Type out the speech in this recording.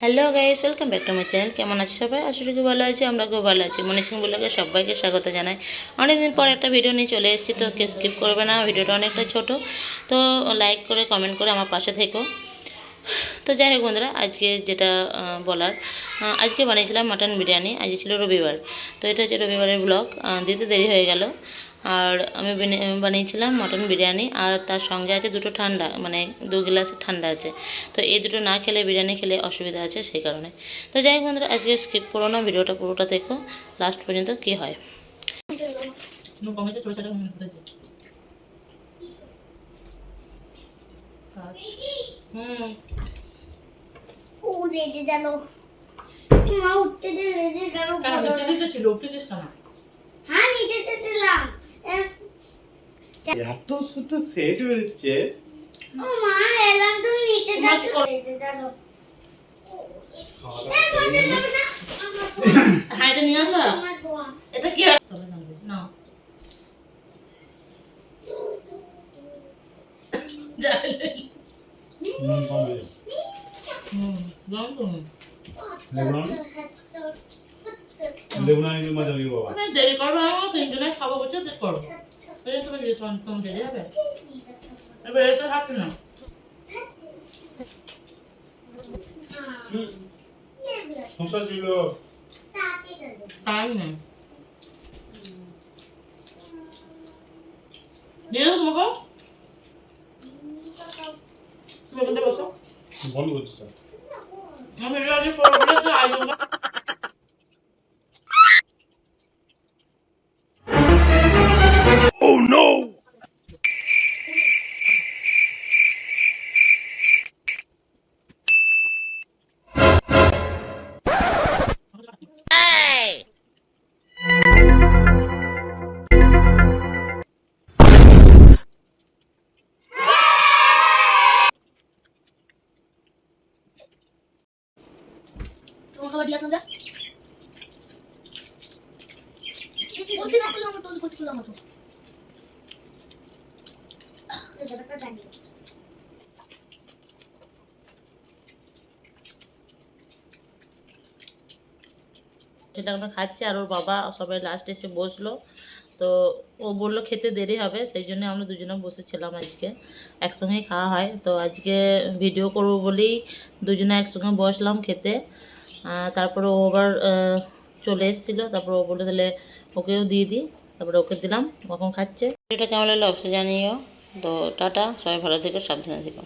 Hello guys, welcome back to my channel. কেমন আছে সবাই? আশা করি ভালো আছি। আমরা খুব ভালো আছি। মনীষ সিং ব্লগে সবাইকে স্বাগত জানাই। অনেকদিন পর একটা ভিডিও নিয়ে চলে এসেছি, তো কেউ স্কিপ করবে না। ভিডিওটা অনেকটা ছোট, তো লাইক করে কমেন্ট করে আমার পাশে থেকো। তো যাই হোক বন্ধুরা, আজকে যেটা বলার, আজকে বানিয়েছিলাম মাটন বিরিয়ানি। আজকে ছিল রবিবার, তো এটা হচ্ছে রবিবারের ব্লগ। দিতে দেরি হয়ে গেল। আর আমি বানিয়েছিলাম মাটন বিরিয়ানি, আর তার সঙ্গে আছে দুটো ঠান্ডা, মানে 2 গ্লাস ঠান্ডা আছে। তো এই দুটো না খেলে, বিরিয়ানি খেলে অসুবিধা আছে, সেই কারণে। তো যাই হোক বন্ধুরা, আজকে স্কিপ করো না, ভিডিওটা পুরোটা দেখো লাস্ট পর্যন্ত কী হয়। এত ছোট সেট বেরোচ্ছে। হাইটা নিয়ে আসা, এটা কি না দেরি করবো, আমরা তিনজনে খাবো, বুঝছো? দেরি করবো, তোমার দেরি হবে। এবার এটা থাকছে না, শসা ছিল, টাইম নেই। দিয়ে দেবো তোমাকে, তুমি ওখানে বসো। বন্ধ করতে আমি রেডি করে বলেছি আইজন্য। তোমাকে আবার দিয়ে আসলাম, যা বলছি না, তুই আমার তো করছিস আমার তো এটা জানি। সেটা আমরা খাচ্ছি, আর ওর বাবা সবাই লাস্ট এসে বসলো। তো ও বললো খেতে দেরি হবে, সেই জন্য আমরা দুজনে বসেছিলাম। আজকে একসঙ্গেই খাওয়া হয়, তো আজকে ভিডিও করবো বলেই দুজনে একসঙ্গে বসলাম খেতে। তারপরে ও আবার চলে এসেছিলো, তারপর ও বলে তাহলে ওকেও দিয়ে দিই, তারপরে ওকে দিলাম, এখন খাচ্ছে। এটা কেমন লাগলো অবশ্যই জানিও। তো টাটা, সবাই ভালো থেকো, সাবধানে থেকো।